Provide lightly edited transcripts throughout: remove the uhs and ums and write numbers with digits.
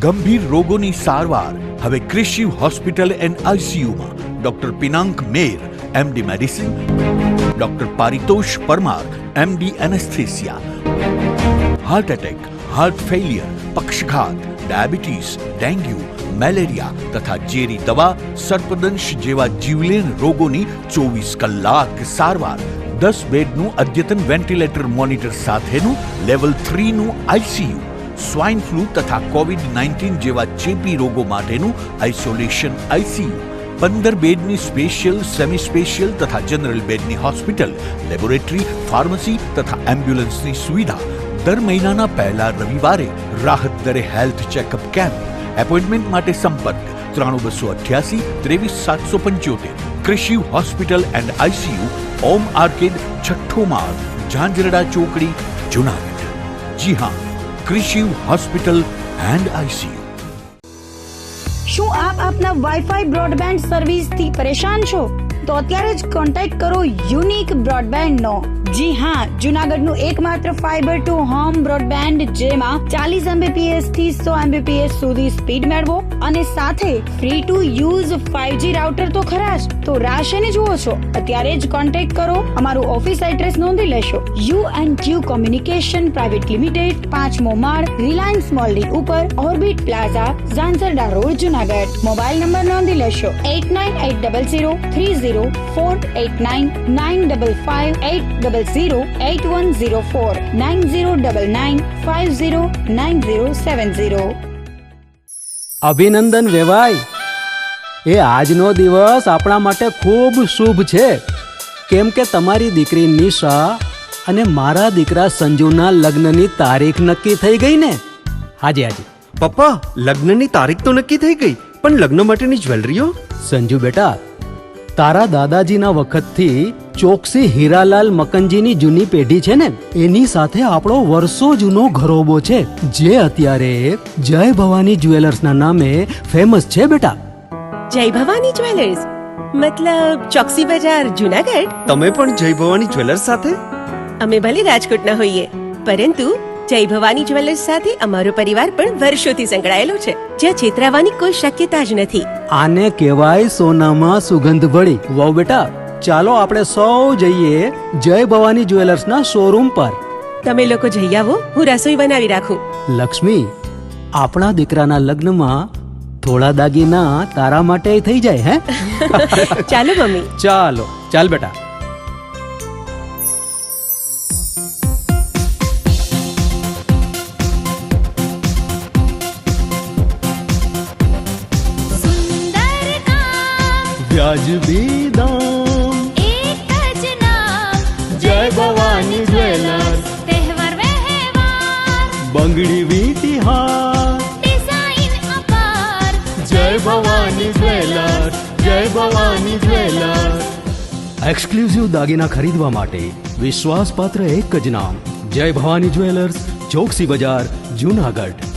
ગંભીર રોગોની સારવાર હવે કૃષિ હોસ્પિટલ એન્ડ આઈસીયુમાં doctor Pinank Mer, MD medicine, doctor Paritosh Parmar, MD anaesthesia, heart attack, heart failure, પક્ષઘાત, ડાયાબિટીસ, ડેન્ગ્યુ, મેલેરિયા તથા ઝેરી દવા, સર્પદંશ જેવા જીવલેણ રોગોની 24 કલાક સારવાર, 10 બેડનું અદ્યતન વેન્ટિલેટર મોનિટર સાથેનું લેવલ 3નું આઈસીયુ, સ્વાઇન ફ્લૂ તથા કોવિડ-19 જેવા ચેપી રોગો માટેનું આઇસોલેશન આઈસીયુ, 15 બેડની સ્પેશિયલ, સેમી સ્પેશિયલ તથા જનરલ બેડની હોસ્પિટલ, લેબોરેટરી, ફાર્મસી તથા એમ્બ્યુલન્સની સુવિધા, દર મહિનાના પહેલા રવિવારે રાહત દરે હેલ્થ ચેકઅપ કેમ્પ. એપોઇન્ટમેન્ટ માટે સંપર્ક 9288 23775. કૃષિ hospital and ICU, Om arcade, છઠ્ઠો માળ, ઝાંઝરડા ચોકડી, જુનાગઢ. જી હા, કૃષિ હોસ્પિટલ એન્ડ આઈસીયુ. શું આપ આપના વાઈફાઈ બ્રોડબેન્ડ સર્વિસથી પરેશાન છો? તો અત્યારે જ કોન્ટેક્ટ કરો યુનિક બ્રોડબેન્ડ નો. જી હા, જુનાગઢનું એકમાત્ર ફાઈબર ટુ હોમ બ્રોડબેન્ડ, જેમાં 40 Mbps થી 100 Mbps સુધી સ્પીડ મેળવો અને સાથે free to use 5G router તો ખરા જ. તો રાહ શેની જુઓ છો? અત્યારે જ કોન્ટેક્ટ કરો. અમારું ઓફિસ એડ્રેસ નોંધી લેશો. U&Q કોમ્યુનિકેશન પ્રાઇવેટ લિમિટેડ, 5મો માળ, રિલાયન્સ મોલની ઉપર, orbit plaza, Zanzarda road, Junagadh. Mobile number નોંધી લેશો 89800304899558008104 9099509070. અભિનંદન વેવાય. એ આજનો દિવસ આપણા માટે ખૂબ શુભ છે, કેમ કે તમારી દીકરી નિશા અને મારા દીકરા સંજુના લગ્નની તારીખ નક્કી થઈ ગઈ ને. હાજી હાજી પપ્પા, લગ્નની તારીખ તો નક્કી થઈ ગઈ, પણ લગ્ન માટેની જ્વેલરીઓ? સંજુ બેટા, તારા દાદાજીના વખતથી ચોકસી હીરાલાલ મકનજીની જૂની પેઢી છે ને, એની સાથે આપણો વર્ષો જૂનો ઘરોબો છે, જે અત્યારે જય ભવાની જ્વેલર્સના નામે ફેમસ છે બેટા. જય ભવાની જ્વેલર્સ મતલબ ચોકસી બજાર, જુનાગઢ? તમે પણ જય ભવાની જ્વેલર્સ સાથે? અમે ભલે રાજકોટના હોઈએ, પરંતુ જય ભવાની જ્વેલર્સ સાથે અમારો પરિવાર પણ વર્ષોથી સંકળાયેલો છે, જ્યાં છેતરાવાની કોઈ શક્યતા જ નથી. આને કહેવાય સોનામાં સુગંધ ભળી. વાવ બેટા, ચાલો આપણે સૌ જઈએ જય ભવાની જ્વેલર્સના શોરૂમ પર. તમે લોકો જઈ આવો, હું રસોઈ બનાવી રાખું. લક્ષ્મી, આપણા દીકરાના લગ્નમાં થોડા દાગીના તારા માટે થઈ જાય. હે ચાલો મમ્મી. ચાલો ચાલ બેટા. વ્યાજબી દામ, એક જ નામ, જય ભવાની જ્વેલર્સ. તહેવાર વ્યવહાર, બંગડી વીંટી હાર, ડિઝાઇન અપાર, જય ભવાની જ્વેલર્સ, જય ભવાની જ્વેલર્સ. એક્સક્લુઝિવ દાગીના ખરીદવા માટે વિશ્વાસપાત્ર એક જ નામ, જય ભવાની જ્વેલર્સ, ચોકસી બજાર, જુનાગઢ.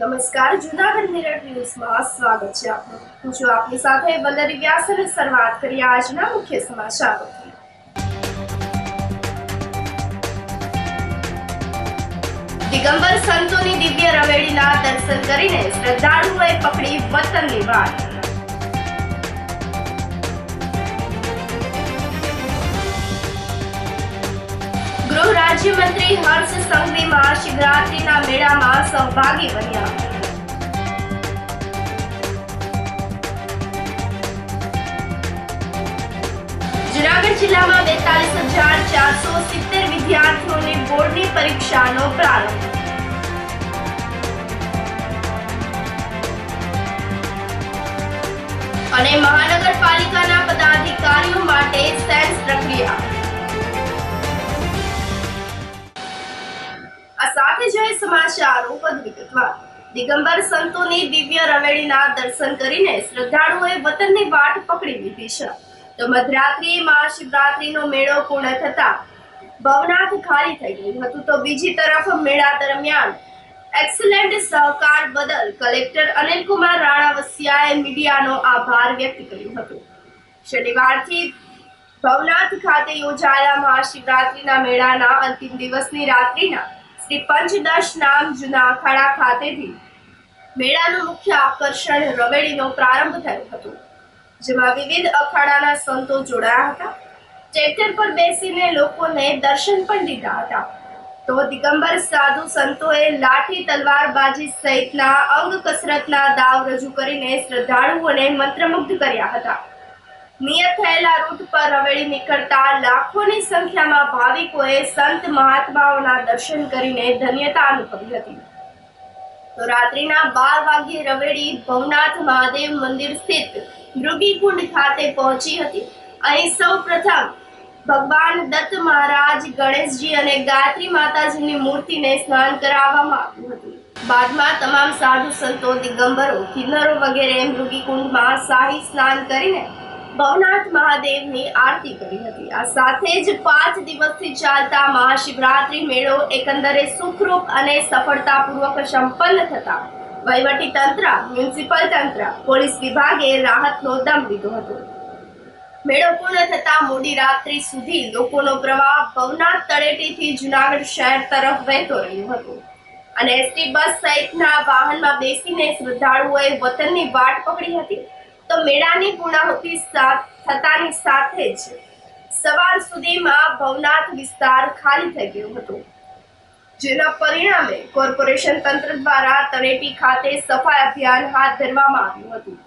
નમસ્કાર, જુનાગઢ મિરર ન્યૂઝમાં સ્વાગત છે આપનું. હું છું આપની સાથે વલ્લરી વ્યાસ અને શરૂઆત કરીએ આજના મુખ્ય સમાચારોથી. દિગંબર સંતોની દિવ્ય રવેડીના દર્શન 10 કરીને શ્રદ્ધાળુઓએ પકડી વતનની વાટ. ગૃહ રાજ્યમંત્રી હર્ષ સંઘવી મહાશિવરાત્રીના મેળામાં સહભાગી બન્યા. જુનાગઢ જિલ્લામાં 42,470 વિદ્યાર્થીઓની બોર્ડની પરીક્ષાનો પ્રારંભ. અને મહાનગરપાલિકાના પદાધિકારીઓ માટે સેન્સ પ્રક્રિયા. આ સાથે જ સમાચારો વધુ વિગતવાર. દિગંબર સંતોની દિવ્ય રવેડીના દર્શન કરીને શ્રદ્ધાળુઓએ વતનની વાટ પકડી લીધી છે. તો મધરાત્રિએ મહાશિવરાત્રીનો મેળો પૂર્ણ થતા ભવનાથ ખાલી થઈ ગયું હતું. તો બીજી તરફ મેળા દરમિયાન એક્સલન્ટ સહકાર બદલ કલેક્ટર અનિલકુમાર રાણાવસિયાએ મીડિયાનો આભાર વ્યક્ત કર્યો હતો. શનિવારથી ભવનાથ ખાતે યોજાયેલા મહાશિવરાત્રીના મેળાના અંતિમ દિવસની રાત્રિના શ્રી પંચદશ નામ જૂના અખાડા ખાતેથી મેળાનું મુખ્ય આકર્ષણ રવેડીનો પ્રારંભ થયો હતો, જેમાં વિવિધ અખાડાના સંતો જોડાયા હતા. ટ્રેક્ટર પર બેસીને લોકોને દર્શન પણ દીધા હતા. તો દિગંબર સાધુ સંતોએ લાઠી તલવારબાજી સહિતના અંગ કસરતના દાવ રજૂ કરીને શ્રદ્ધાળુઓને મંત્રમુગ્ધ કર્યા હતા. નિયત થયેલા રૂટ પર રવેડી નીકળતા લાખોની સંખ્યામાં ભાવિકોએ સંત મહાત્માઓના દર્શન કરીને ધન્યતા અનુભવી હતી. તો રાત્રિના 12 વાગ્યે રવેડી ભવનાથ મહાદેવ મંદિર સ્થિત મૃગીકુંડ ખાતે પહોંચી હતી. અહીં સૌ પ્રથમ ભગવાન દત્ત મહારાજ, ગણેશજી અને ગાયત્રી માતાજીની મૂર્તિને સ્નાન કરાવવામાં આવ્યું હતું. બાદમાં તમામ સાધુ સંતો, દિગંબરો, કિન્નરો વગેરે મૃગીકુંડમાં શાહી સ્નાન કરીને ભવનાથ મહાદેવની આરતી કરી હતી. આ સાથે જ 5 દિવસથી ચાલતા મહાશિવરાત્રી મેળો એકંદરે સુખરૂપ અને સફળતાપૂર્વક સંપન્ન થતા વહીવટી તંત્ર, મ્યુનિસિપલ તંત્ર, પોલીસ વિભાગે રાહતનો દમ લીધો હતો. મેળો પૂર્ણ થતા મોડી રાત્રિ સુધી લોકોનો પ્રવાહ ભવનાથ તળેટીથી જુનાગઢ શહેર તરફ વહેતો રહ્યો હતો અને એસટી બસ સહિતના વાહનમાં બેસીને શ્રદ્ધાળુઓએ વતનની વાટ પકડી હતી. તો મેળાની પૂર્ણાહુતિ થતાની સાથે જ સવાર સુધીમાં ભવનાથ વિસ્તાર ખાલી થઈ ગયો હતો, જેના પરિણામે કોર્પોરેશન તંત્ર દ્વારા તળેટી ખાતે સફાઈ અભિયાન હાથ ધરવામાં આવ્યું હતું.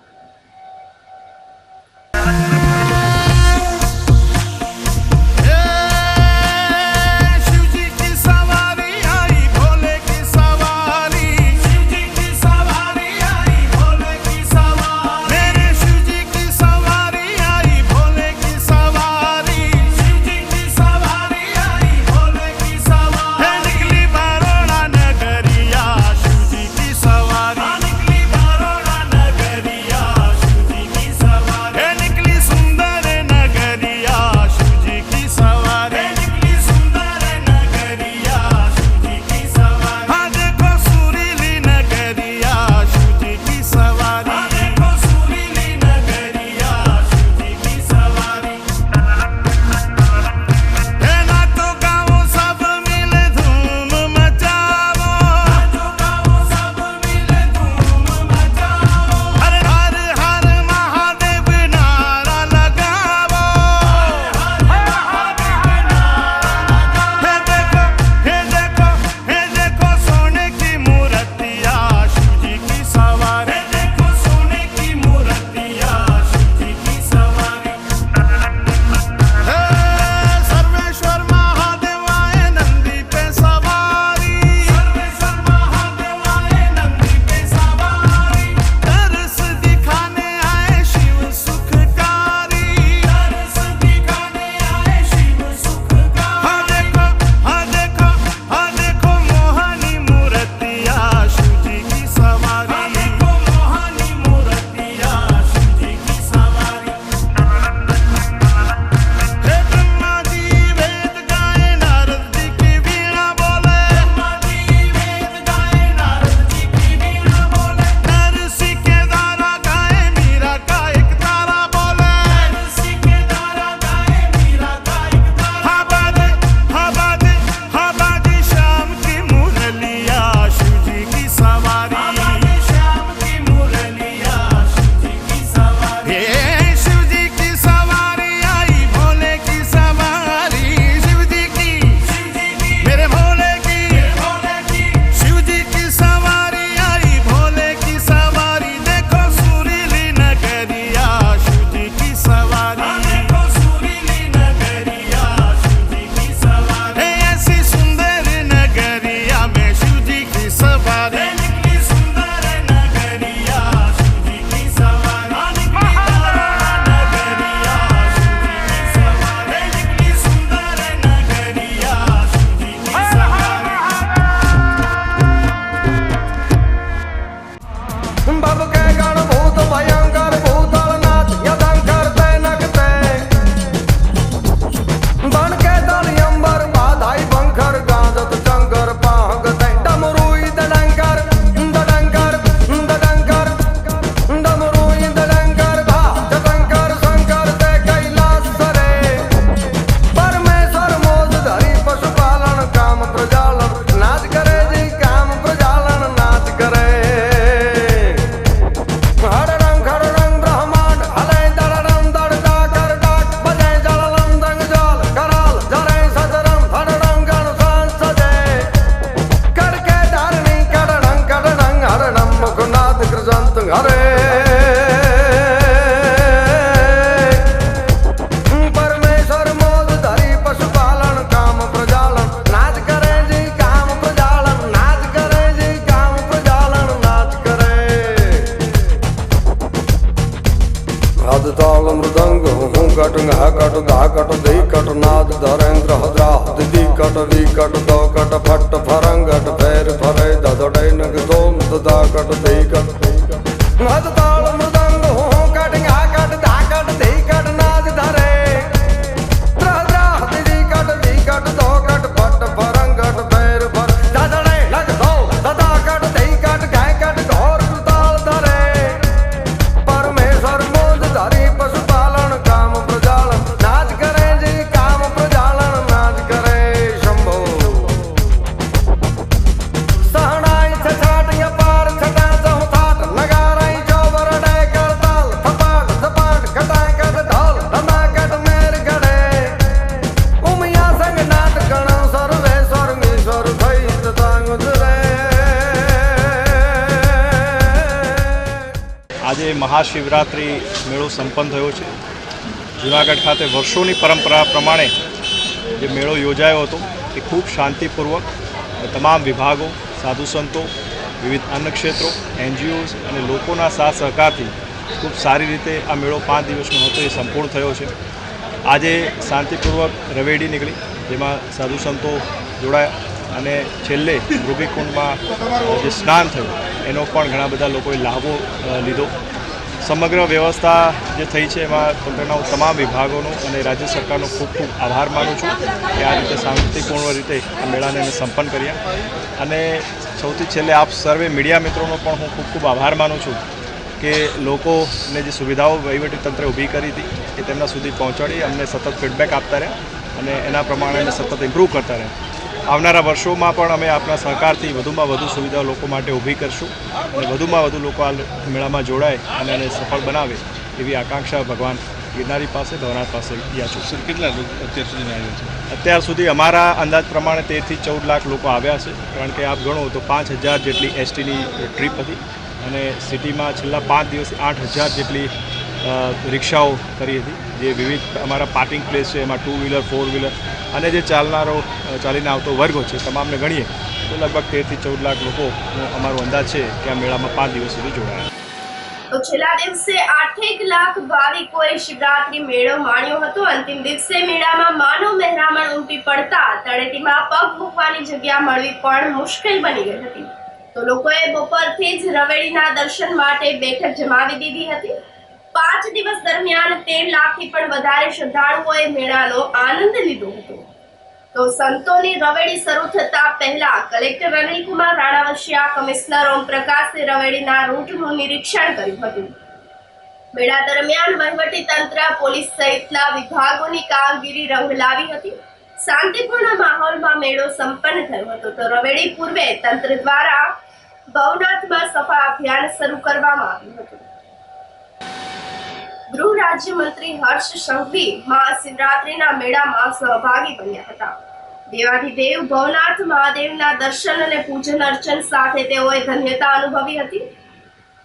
सबके गणभूत भयंकर भूतलनाथ यदंकर ते नगते बन के दलियंबर बाधाई बंकर गाजत चंकर पाहगते डमरुई दडंकर दडंकर दडंकर डमरुई दडंकर भा जतंकर शंकर ते कैलाश सरे परमेश्वर मोद धरी पशुपालन काम प्रजालन नाच करे जी काम प्रजालन नाच करे हर रंग ब्रह्मांड हले दड़डम दड़दा कर डाक बजे जललम दंग जल कराल जरे सजरम हरडम गण सांस सजे करके धारणी कडडं हरडम मुकुनाथ कृजंत हरे परमेश्वर मोद धरी पशुपालन काम प्रजालन नाच करे जी काम प्रजालन नाच करे जी काम प्रजालन नाच करे हद ताल मृदंग हूँ कट घ कट धा कट धी कट नाद धरेंद्र हद्रा दिदी कट वी कट दो कट फट फरंगट फेर फरे ददड़े नग दोम ददा कट धी कट हद ताल मृदंग हूँ कट घ कट धा कट धी कट नाद धरे द्रा दिदी कट वी कट दो कट फट फरंगट फेर फर ददड़े नग दो ददा कट धी कट गाय कट घोर ताल धरे परमेश्वर मोद धरी पशुपालन काम प्रजालन नाच करे जी काम प्रजालन नाच करे शंभो सहनाई छछाट अपार छटा चौथाट नगाराई चौबर डे करताल थपाट थपाट खटाई कट ढोल धमाकट मेर गड़े उमिया संग नाट गण सर्वेश्वर मीश्वर भई ततांग उजरे આજે મહાશિવરાત્રિ મેળો સંપન્ન થયો છે. જૂનાગઢ ખાતે વર્ષોની પરંપરા પ્રમાણે જે મેળો યોજાયો હતો એ ખૂબ શાંતિપૂર્વક તમામ વિભાગો, સાધુ સંતો, વિવિધ અન્ય ક્ષેત્રો, NGOs અને લોકોના સાથ સહકારથી ખૂબ સારી રીતે આ મેળો 5 દિવસનો હતો એ સંપૂર્ણ થયો છે. આજે શાંતિપૂર્વક રવેડી નીકળી જેમાં સાધુ સંતો જોડાયા અને છેલ્લે રૂબીકુંડમાં જે સ્નાન થયું એનો પણ ઘણા બધા લોકોએ લાભો લીધો. સમગ્ર વ્યવસ્થા જે થઈ છે એમાં તંત્રના તમામ વિભાગોનો અને રાજ્ય સરકારનો ખૂબ ખૂબ આભાર માનું છું કે આ રીતે શાંતિપૂર્ણ રીતે આ મેળાને અમે સંપન્ન કર્યા. અને સૌથી છેલ્લે આપ સર્વે મીડિયા મિત્રોનો પણ હું ખૂબ ખૂબ આભાર માનું છું કે લોકોને જે સુવિધાઓ વહીવટીતંત્રે ઊભી કરી હતી એ તેમના સુધી પહોંચાડી અમને સતત ફીડબેક આપતા રહ્યા અને એના પ્રમાણે અમે સતત ઇમ્પ્રૂવ કરતા રહ્યા. આવનારા વર્ષોમાં પણ અમે આપણા સહકારથી વધુમાં વધુ સુવિધાઓ લોકો માટે ઊભી કરશું અને વધુમાં વધુ લોકો આ મેળામાં જોડાય અને એને સફળ બનાવે એવી આકાંક્ષા ભગવાન ગિરનારી પાસે ભવનાથ પાસે યાચું છું. કેટલા લોકો અત્યાર સુધી આવ્યા છે? અત્યાર સુધી અમારા અંદાજ પ્રમાણે 13 થી 14 લાખ લોકો આવ્યા છે. કારણ કે આપ ગણો તો 5000 જેટલી STની ટ્રીપ હતી અને સિટીમાં છેલ્લા 5 દિવસથી 8000 જેટલી રિક્ષાઓ કરી હતી. જે વિવિધ અમારા પાર્કિંગ પ્લેસ છે એમાં 2 વ્હીલર 4 વ્હીલર અને જે ચાલીને આવતો વર્ગો છે તમામને ગણીએ તો લગભગ 13 થી 14 લાખ લોકો અમારો અંદાજ છે કે આ મેળામાં 5 દિવસ સુધી જોડાયા. તો છેલ્લા દિવસે 8 લાખ ભાવિકોએ શિવરાત્રી મેળો માણ્યો હતો. અંતિમ દિવસે મેળામાં માનવ મહેરામણ ઉમટી પડતા તળેટીમાં પગ મૂકવાની જગ્યા મળવી પણ મુશ્કેલ બની ગઈ હતી. તો લોકોએ બપોરથી જ રવેડીના દર્શન માટે બેઠક જમાવી દીધી હતી. 5 દિવસ દરમિયાન 13 લાખથી પણ વધારે શ્રદ્ધાળુઓએ મેળાનો આનંદ લીધો હતો. તો સંતોની રવેડી શરૂ થતા પહેલા કલેક્ટર અનિલકુમાર રાણાવસિયા, કમિશનર ઓમપ્રકાશે રવેડીના રૂટનું નિરીક્ષણ કર્યું હતું. મેળા દરમિયાન વહીવટી તંત્ર, પોલીસ સહિતના વિભાગોની કામગીરી રંગ લાવી હતી. શાંતિપૂર્ણ માહોલમાં મેળો સંપન્ન થયો હતો. તો રવેડી પૂર્વે તંત્ર દ્વારા ભવનાથમાં સફા અભિયાન શરૂ કરવામાં આવ્યું હતું. ગૃહ રાજ્યમંત્રી હર્ષ સંઘવી મહાશિવરાત્રિના મેળામાં સહભાગી બન્યા હતા. દેવાધિદેવ ભવનાથ મહાદેવના દર્શન અને પૂજન અર્ચન સાથે તેઓએ ધન્યતા અનુભવી હતી.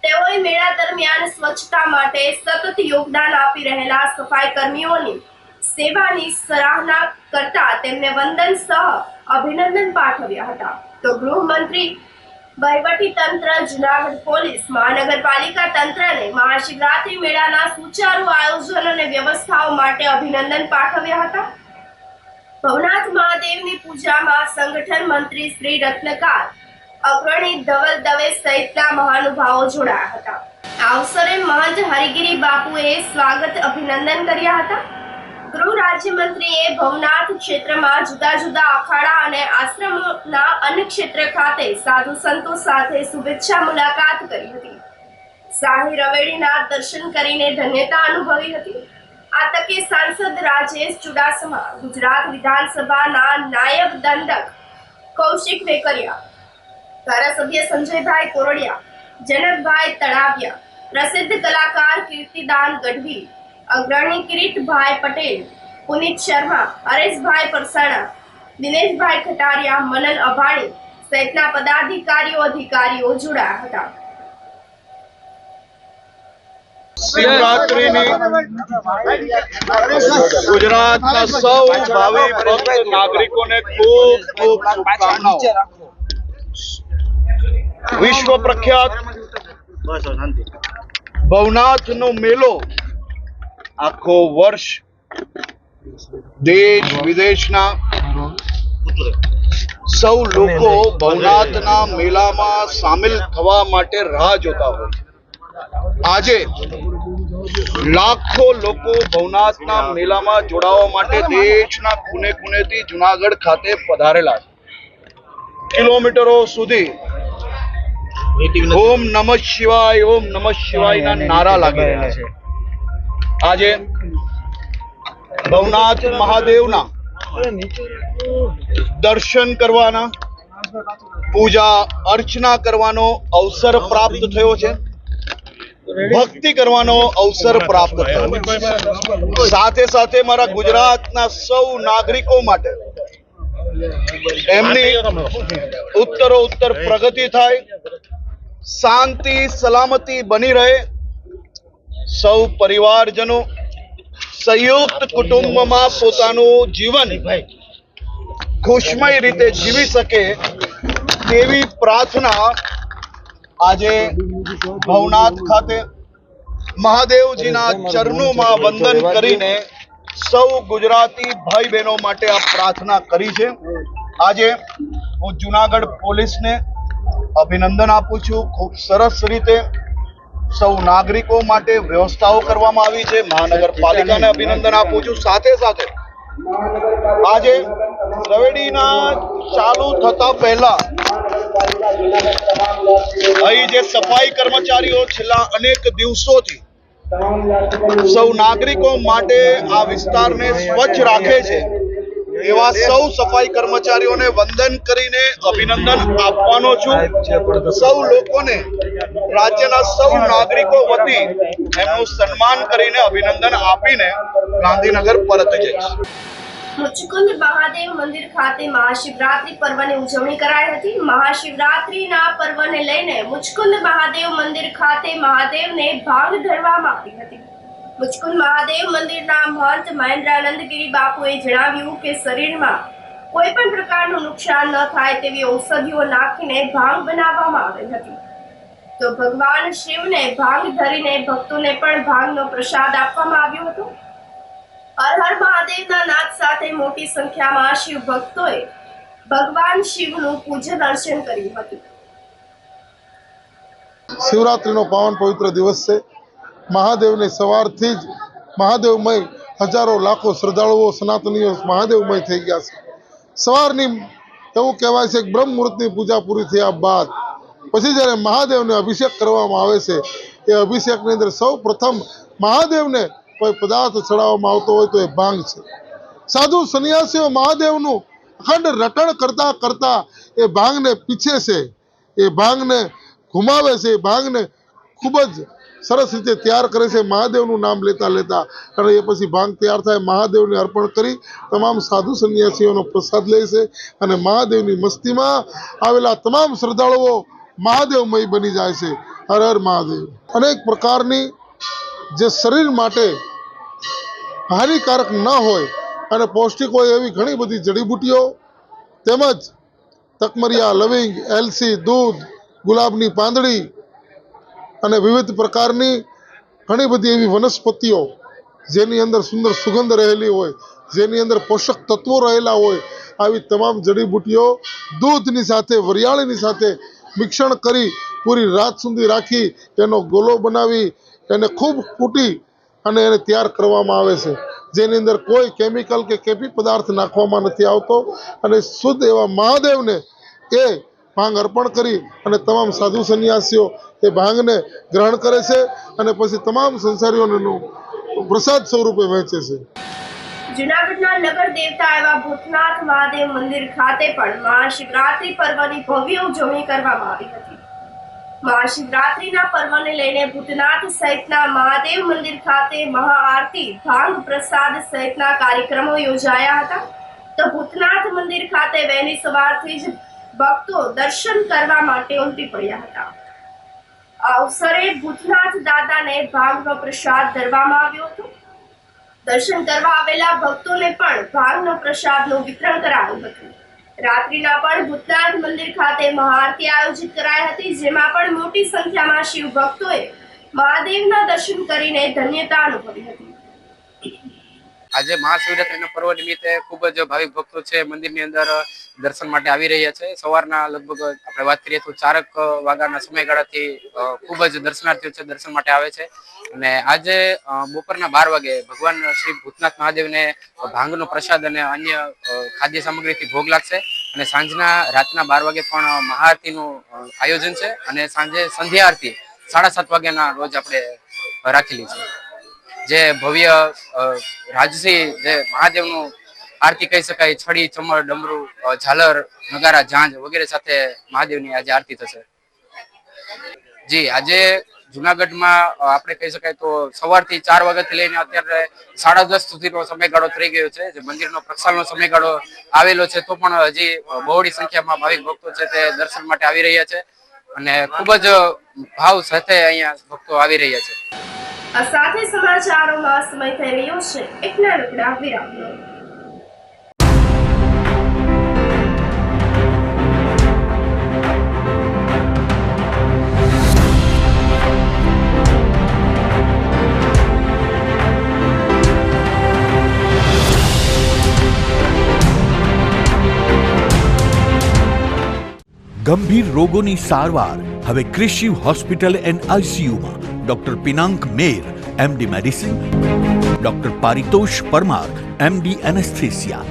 તેઓએ મેળા દરમિયાન સ્વચ્છતા માટે સતત યોગદાન આપી રહેલા સફાઈ કર્મીઓની સેવાની સરાહના કરતા તેમને વંદન સહ અભિનંદન પાઠવ્યા હતા. તો ગૃહમંત્રી, વહીવટી તંત્ર, જૂનાગઢ પોલીસ, મહાનગરપાલિકા તંત્રને મહાશિવરાત્રી મેળાના સુચારુ આયોજન અને વ્યવસ્થાઓ માટે અભિનંદન પાઠવ્યા હતા. ભવનાથ મહાદેવની પૂજામાં સંગઠન મંત્રી શ્રી રત્નકાર અગ્રણી ધવલ દવે સહિતના મહાનુભાવો જોડાયા હતા. આ અવસરે મહંત હરિગીરી બાપુએ સ્વાગત અભિનંદન કર્યા હતા. ગૃહ રાજ્યમંત્રીએ ભવનાથ ક્ષેત્રમાં જુદા જુદા અખાડા અને આશ્રમોના અન્ય ક્ષેત્ર ખાતે સાધુ સંતો સાથે શુભેચ્છા મુલાકાત કરી હતી. શાહી રવેડીના દર્શન કરીને ધન્યતા અનુભવી હતી. આ તકે સાંસદ રાજેશ ચુડાસમા, ગુજરાત વિધાનસભાના નાયબ દંડક કૌશિક વેકરિયા, ધારાસભ્ય સંજયભાઈ કોરડિયા, જનકભાઈ તળાવિયા, પ્રસિદ્ધ કલાકાર કીર્તિદાન ગઢવી, અગ્રણી કિરીટભાઈ પટેલ, પુનિત શર્મા, હરેશભાઈ પરસાણા, દિનેશભાઈ ખટારિયા, મનન અભાણી સહિતના અધિકારીઓ જોડાયા હતા. શિવરાત્રીની ગુજરાતના સૌ ભાવિ ભક્ત નાગરિકોને ખૂબ ખૂબ શુભકામનાઓ. વિશ્વ પ્રખ્યાત ભવનાથનો મેળો આખો વર્ષ દેશ વિદેશના સૌ લોકો ભવનાથના મેળામાં સામેલ થવા માટે રાહ જોતા હોય છે. આજે લાખો લોકો ભવનાથના મેળામાં જોડાવા માટે દેશના ખૂણે ખૂણેથી જુનાગઢ ખાતે પધારેલા છે. કિલોમીટરો સુધી ઓમ નમઃ શિવાયના નારા લાગી રહ્યા છે. આજે ભવનાથ મહાદેવના દર્શન કરવાના, પૂજા અર્ચના કરવાનો અવસર પ્રાપ્ત થયો છે. ભક્તિ કરવાનો અવસર પ્રાપ્ત થયો. સાથે સાથે મારા ગુજરાતના સૌ નાગરિકો માટે એમની ઉત્તરોત્તર પ્રગતિ થાય, શાંતિ સલામતી બની રહે, સૌ પરિવારજનો સંયુક્ત કુટુંબમાં પોતાનું જીવન ખુશમય રીતે જીવી શકે તેવી પ્રાર્થના આજે ભવનાથ ખાતે મહાદેવજીના ચરણોમાં વંદન કરીને સૌ ગુજરાતી ભાઈ બહેનો માટે આ પ્રાર્થના કરી છે. આજે હું જુનાગઢ પોલીસને અભિનંદન આપું છું. ખૂબ સરસ રીતે સૌ નાગરિકો માટે વ્યવસ્થાઓ કરવામાં આવી છે. મહાનગરપાલિકાને અભિનંદન આપું છું. સાથે સાથે આજે રવેડીના ચાલુ થતા પહેલા અહીં જે સફાઈ કર્મચારીઓ છેલ્લા અનેક દિવસોથી સૌ નાગરિકો માટે આ વિસ્તારને સ્વચ્છ રાખે છે, એવા સૌ સફાઈ કર્મચારીઓને વંદન કરીને અભિનંદન આપવાનો છું. સૌ લોકોને રાજ્યના સૌ નાગરિકો વતી એમનું સન્માન કરીને અભિનંદન આપીને ગાંધીનગર પરત જઈશ. મુચકુંદ મહાદેવ મંદિર ખાતે મહાશિવરાત્રી પર્વની ઉજવણી કરાઈ હતી. મહાશિવરાત્રીના પર્વને લઈને મુચકુંદ મહાદેવ મંદિર ખાતે મહાદેવને ભાંગ ધરવામાં આવી હતી. મુચકુંદ મહાદેવ મંદિરના મહંત મહેન્દ્રાનંદગીરી બાપુએ જણાવ્યું કે શરીરમાં કોઈ પણ પ્રકારનું નુકસાન ન થાય તેવી ઔષધિઓ નાખીને ભાંગ બનાવવામાં આવી હતી. તો ભગવાન શિવને ભાંગ ધરીને ભક્તોને પણ ભાંગનો પ્રસાદ આપવામાં આવ્યો હતો. હર હર મહાદેવના નાદ સાથે મોટી સંખ્યામાં શિવ ભક્તોએ ભગવાન શિવનું પૂજન અર્ચન કર્યું હતું. શિવરાત્રીનો પાવન પવિત્ર દિવસ છે. મહાદેવને સવારથી જ મહાદેવમય હજારો લાખો શ્રદ્ધાળુઓ સનાતનીઓ મહાદેવમય થઈ ગયા છે. સવારની એવું કહેવાય છે કે બ્રહ્મ મુહૂર્તની પૂજા પૂરી થયા બાદ પછી જ્યારે મહાદેવને અભિષેક કરવામાં આવે છે, એ અભિષેકની અંદર સૌ પ્રથમ મહાદેવને કોઈ પદાર્થ ચડાવવામાં આવતો હોય તો એ ભાંગ છે. સાધુ સંન્યાસીઓ મહાદેવનું અખંડ રટણ કરતા કરતા એ ભાંગને પીછે છે, એ ભાંગને ઘુમાવે છે, એ ભાંગને ખૂબ જ સરસ રીતે તૈયાર કરે છે મહાદેવનું નામ લેતા લેતા. અને એ પછી ભાંગ તૈયાર થાય, મહાદેવને અર્પણ કરી તમામ સાધુ સંન્યાસીઓનો પ્રસાદ લે છે અને મહાદેવની મસ્તીમાં આવેલા તમામ શ્રદ્ધાળુઓ મહાદેવમય બની જાય છે. હર હર મહાદેવ. અનેક પ્રકારની જે શરીર માટે હાનિકારક ન હોય અને પૌષ્ટિક હોય એવી ઘણી બધી જડીબુટીઓ તેમજ તકમરિયા, લવિંગ, એલસી, દૂધ, ગુલાબની પાંદડી અને વિવિધ પ્રકારની ઘણી બધી એવી વનસ્પતિઓ જેની અંદર સુંદર સુગંધ રહેલી હોય, જેની અંદર પોષક તત્વો રહેલા હોય, આવી તમામ જડીબુટીઓ દૂધની સાથે, વરિયાળીની સાથે મિશ્રણ કરી પૂરી રાત સુધી રાખી એનો ગોલો બનાવી એને ખૂબ કૂટી અને એને તૈયાર કરવામાં આવે છે, જેની અંદર કોઈ કેમિકલ કે કેફી પદાર્થ નાખવામાં નથી આવતો અને શુદ્ધ એવા મહાદેવને એ ભાંગ અર્પણ કરી અને તમામ સાધુ સંન્યાસીઓ એ ભાંગને ગ્રહણ કરે છે અને પછી તમામ સંસારીઓને પ્રસાદ સ્વરૂપે વહેંચે છે. જૂનાગઢના નગર દેવતા એવા ભૂતનાથ મહાદેવ મંદિર ખાતે પણ મહાશિવરાત્રી પર્વની ભવ્ય ઉજવણી કરવામાં આવી હતી. મહાશિવરાત્રીના પર્વને લઈને ભૂતનાથ સહિતના મહાદેવ મંદિર ખાતે મહાઆરતી, ભાંગ પ્રસાદ સહિતના કાર્યક્રમો યોજાયા હતા. તો ભૂતનાથ મંદિર ખાતે વહેલી સવારથી જ ભક્તો દર્શન કરવા માટે ઉમટી પડ્યા હતા. આ અવસરે ભૂતનાથ દાદાને ભાંગનો પ્રસાદ ધરવામાં આવ્યો હતો. દર્શન કરવા આવેલા ભક્તોને પણ ભાંગનો પ્રસાદનું વિતરણ કરાયું હતું. રાત્રિના પણ ભૂતનાથ મંદિર ખાતે મહાઆરતી આયોજિત કરાઈ હતી, જેમાં પણ મોટી સંખ્યામાં શિવ ભક્તોએ મહાદેવના દર્શન કરીને ધન્યતા અનુભવી હતી. આજે મહાશિવરાત્રીના પર્વ નિમિત્તે ખૂબ જ ભાવિક ભક્તો છે મંદિરની અંદર દર્શન માટે આવી રહ્યા છે. સવારના લગભગ આપણે વાત કરીએ તો 4 વાગ્યાના સમયગાળાથી ખૂબ જ દર્શનાર્થીઓ છે દર્શન માટે આવે છે અને આજે બપોરના 12 વાગે ભગવાન શ્રી ભૂતનાથ મહાદેવને ભાંગનો પ્રસાદ અને અન્ય ખાદ્ય સામગ્રીથી ભોગ લાગશે અને રાતના 12 વાગે પણ મહાઆરતીનું આયોજન છે અને સાંજે સંધ્યા આરતી 7:30 વાગ્યાના રોજ આપણે રાખેલી છે. જે ભવ્ય રાજસી જે મહાદેવનું આરતી કહી શકાય, છડી, ચમર, ડમરું, ઝાલર, નગારા, ઝાંઝ વગેરે સાથે મહાદેવની આજે આરતી થશે. જી, આજે જુનાગઢમાં આપણે કહી શકાય તો સવારથી 4 વાગ્યાથી લઈને અત્યારે 10:30 સુધીનો સમયગાળો થઈ ગયો છે. જે મંદિરનો પ્રક્ષાલનો સમયગાળો આવેલો છે, તો પણ હજી બહોળી સંખ્યામાં ભાવિક ભક્તો છે તે દર્શન માટે આવી રહ્યા છે અને ખૂબ જ ભાવ સાથે અહીંયા ભક્તો આવી રહ્યા છે. આ સાથે સમાચારોમાં સમય થઈ રહ્યો છે એક નાનકડા વિરામનો. ગંભીર રોગોની સારવાર હવે ક્રિશિવ હોસ્પિટલ એન્ડ આઈસીયુમાં doctor Pinank Mer MD medicine, doctor Paritosh Parmar MD anaesthesia,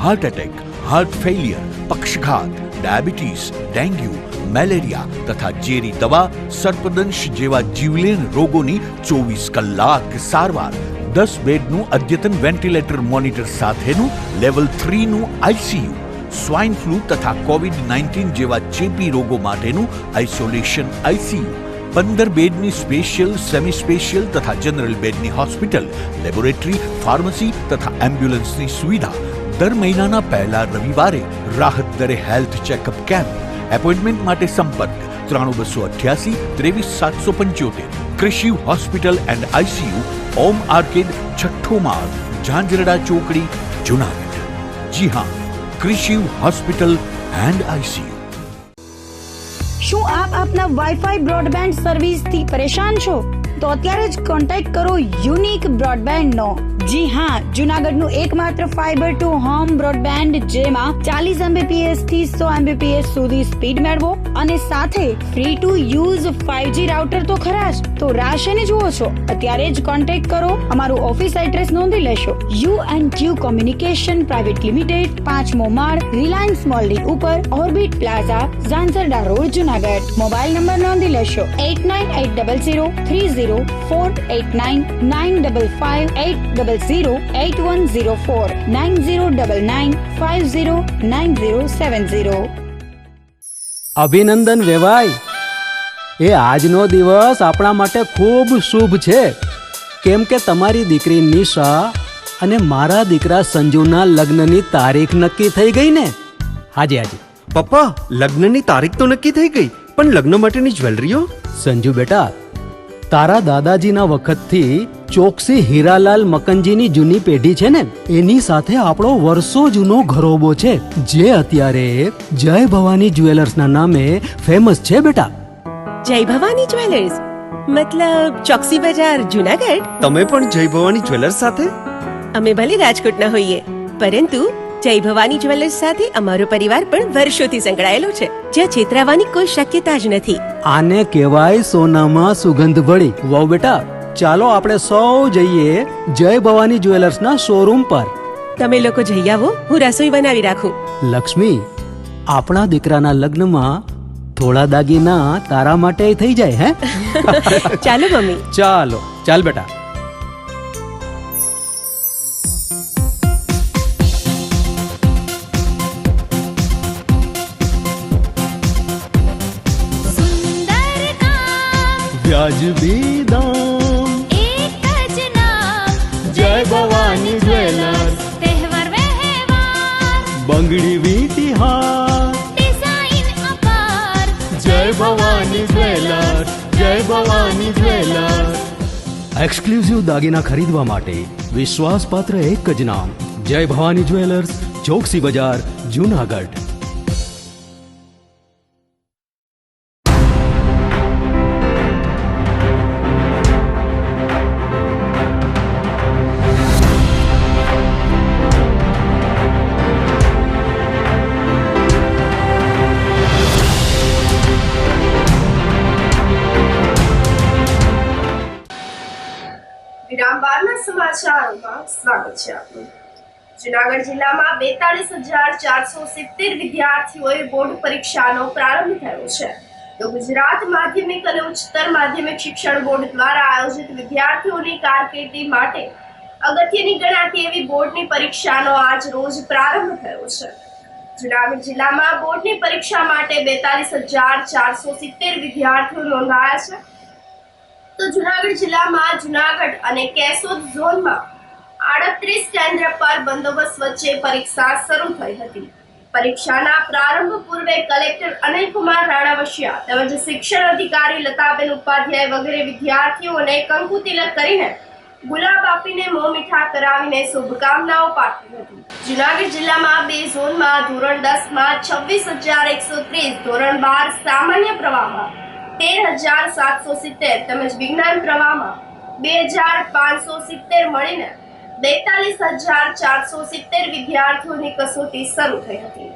heart attack, heart failure, પક્ષઘાત, ડાયાબિટીસ, ડેન્ગ્યુ, મેલેરિયા તથા ઝેરી દવા, સર્પદંશ જેવા જીવલેણ રોગોની 24 કલાક સારવાર, 10 બેડનું અદ્યતન વેન્ટિલેટર મોનિટર સાથેનું લેવલ 3નું આઈસીયુ, સ્વાઇન ફ્લૂ તથા કોવિડ-19 જેવા ચેપી રોગો માટેનું આઇસોલેશન આઈસીયુ, 15 બેડની સ્પેશિયલ, સેમી સ્પેશિયલ તથા જનરલ બેડની હોસ્પિટલ, લેબોરેટરી, ફાર્મસી તથા એમ્બ્યુલન્સની સુવિધા, દર મહિનાના પહેલા રવિવારે રાહત દરે હેલ્થ ચેકઅપ કેમ્પ. એપોઇન્ટમેન્ટ માટે સંપર્ક 9288 23775. Krishiv hospital and ICU, Om arcade, છઠ્ઠો માળ, ઝાંઝરડા ચોકડી, જુનાગઢ. જી હા, ક્રિશિવ હોસ્પિટલ એન્ડ આઈસીયુ. શું આપ આપના વાઈફાઈ બ્રોડબેન્ડ સર્વિસથી પરેશાન છો? તો અત્યારે જ કોન્ટેક્ટ કરો યુનિક બ્રોડબેન્ડ નો. જી હા, જુનાગઢનું એકમાત્ર ફાઈબર ટુ હોમ બ્રોડબેન્ડ, જેમાં 40 Mbps થી 100 Mbps સુધી સ્પીડ મેળવો અને સાથે free to use 5G router તો ખરા જ. તો રાહ શેની જુઓ છો? અત્યારે જ કોન્ટેક્ટ કરો. અમારું ઓફિસ એડ્રેસ નોંધી લેશો. U&Q કોમ્યુનિકેશન પ્રાઇવેટ લિમિટેડ, 5મો માળ, રિલાયન્સ મોલની ઉપર, orbit plaza, Zanzarda road, Junagadh. Mobile number નોંધી લેશો 89800304899558008104 9099509070. અભિનંદન વેવાય. એ આજનો દિવસ આપણા માટે ખૂબ શુભ છે, કેમ કે તમારી દીકરી નિશા અને મારા દીકરા સંજુના લગ્નની તારીખ નક્કી થઈ ગઈ ને. હાજી હાજી પપ્પા, લગ્નની તારીખ તો નક્કી થઈ ગઈ, પણ લગ્ન માટેની જ્વેલરીઓ? સંજુ બેટા, તારા દાદાજીના વખતથી ચોકસી હીરાલાલ મકનજીની જૂની પેઢી છે ને, એની સાથે આપણો વર્ષો જૂનો ઘરોબો છે, જે અત્યારે જય ભવાની જ્વેલર્સના નામે ફેમસ છે બેટા. જય ભવાની જ્વેલર્સ મતલબ ચોકસી બજાર, જુનાગઢ? તમે પણ જય ભવાની જ્વેલર્સ સાથે? અમે ભલે રાજકોટના હોઈએ, પરંતુ જય ભવાની જ્વેલર્સ સાથે અમારો પરિવાર પણ વર્ષોથી સંકળાયેલો છે, જ્યાં છેતરાવાની કોઈ શક્યતા જ નથી. આને કહેવાય સોનામાં સુગંધ ભળી. વહુ બેટા, ચાલો આપણે સૌ જઈએ જય ભવાની જ્વેલર્સના શોરૂમ પર. તમે લોકો જઈ આવો, હું રસોઈ બનાવી રાખું. લક્ષ્મી, આપણા દીકરાના લગ્નમાં થોડા દાગીના તારા માટે થઈ જાય. હે ચાલો મમ્મી. ચાલો ચાલ બેટા. વ્યાજબી દામ, એક જ નામ, જય ભવાની જ્વેલર્સ. તહેવાર વ્યવહાર, બંગડી વીંટી હાર, ડિઝાઇન અપાર, જય ભવાની જ્વેલર્સ, જય ભવાની જ્વેલર્સ. એક્સક્લુઝિવ દાગીના ખરીદવા માટે વિશ્વાસપાત્ર એક જ નામ, જય ભવાની જ્વેલર્સ, ચોકસી બજાર, જુનાગઢ. વિરામ બાદના સમાચારોમાં સ્વાગત છે આપનું. જુનાગઢ જિલ્લામાં 42,470 વિદ્યાર્થીઓએ બોર્ડ પરીક્ષાનો પ્રારંભ થયો છે. તો ગુજરાત માધ્યમિક અને ઉચ્ચતર માધ્યમિક શિક્ષણ બોર્ડ દ્વારા આયોજિત વિદ્યાર્થીઓની કારકિર્દી માટે અગત્યની ગણાતી એવી બોર્ડની પરીક્ષાનો આજ રોજ પ્રારંભ થયો છે. જુનાગઢ જિલ્લામાં બોર્ડની પરીક્ષા માટે 42,470 વિદ્યાર્થીઓ નોંધાયા છે. તો જુનાગઢ જિલ્લામાં જુનાગઢ અને કેશોદ ઝોનમાં 38 કેન્દ્ર પર બંદોબસ્ત વચ્ચે પરીક્ષા શરૂ થઈ હતી. પરીક્ષાના પ્રારંભ પૂર્વે કલેક્ટર અનિલકુમાર રાણાવસિયા તેમજ શિક્ષણ અધિકારી લતાબેન ઉપાધ્યાય વગેરે વિદ્યાર્થીઓને કંકુ તિલક કરીને ગુલાબ આપીને મોં મીઠા કરાવીને શુભકામનાઓ પાઠવી હતી. જુનાગઢ જિલ્લામાં 2 ઝોનમાં ધોરણ 10માં 26,130, ધોરણ 12 સામાન્ય પ્રવાહમાં 13,770 તેમજ વિજ્ઞાન પ્રવાહમાં 2,570 મળીને 42,470 વિદ્યાર્થીઓની કસોટી શરૂ થઈ હતી.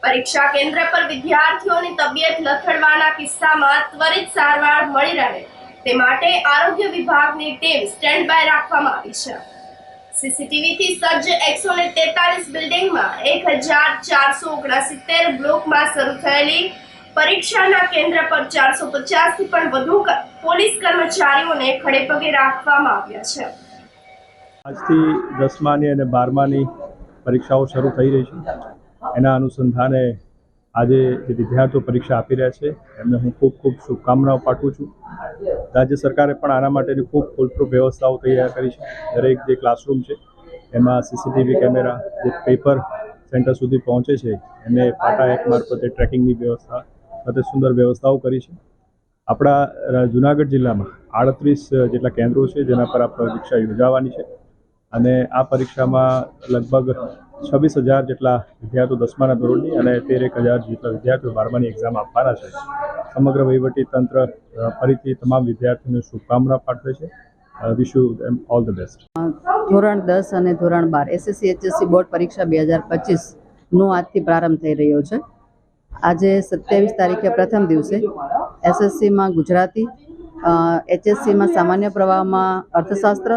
પરીક્ષા કેન્દ્ર પર વિદ્યાર્થીઓની તબિયત લથડવાના કિસ્સામાં ત્વરિત સારવાર મળી રહે તે માટે આરોગ્ય વિભાગની ટીમ સ્ટેન્ડ બાય રાખવામાં આવી છે. સીસીટીવીથી સજ્જ 143 બિલ્ડિંગમાં 1,469 બ્લોકમાં શરૂ થયેલી પરીક્ષાના કેન્દ્ર પર 450 થી પણ વધુ પોલીસ કર્મચારીઓને ખડેપગે રાખવામાં આવ્યા છે. આજથી 10માની અને 12માની પરીક્ષાઓ શરૂ થઈ રહી છે. એના અનુસંધાને આજે જે વિદ્યાર્થીઓ પરીક્ષા આપી રહ્યા છે એમને હું ખૂબ ખૂબ શુભકામનાઓ પાઠવું છું. રાજ્ય સરકારે પણ આના માટેની ખૂબ ફૂલપ્રૂફ વ્યવસ્થાઓ તૈયાર કરી છે. દરેક જે ક્લાસરૂમ છે એમાં સીસીટીવી કેમેરા, જે પેપર સેન્ટર સુધી પહોંચે છે એને પાટા એક મારફતે ટ્રેકિંગની વ્યવસ્થા સાથે સુંદર વ્યવસ્થાઓ કરી છે. આપણા જુનાગઢ જિલ્લામાં 38 જેટલા કેન્દ્રો છે જેના પર આ પરીક્ષા યોજાવાની છે અને આ પરીક્ષામાં લગભગ 26,000 જેટલા વિદ્યાર્થીઓ 10માના ધોરણની અને 13,000 જેટલા વિદ્યાર્થીઓ 12માની એક્ઝામ આપવાના છે. સમગ્ર વહીવટી તંત્ર ફરીથી તમામ વિદ્યાર્થીઓને શુભકામના પાઠવે છે. Wish you all the best. ધોરણ 10 અને ધોરણ 12 એસએસસી HSC બોર્ડ પરીક્ષા 2025નો આજથી પ્રારંભ થઈ રહ્યો છે. આજે 27 તારીખે પ્રથમ દિવસે એસએસસીમાં ગુજરાતી, HSCમાં સામાન્ય પ્રવાહમાં અર્થશાસ્ત્ર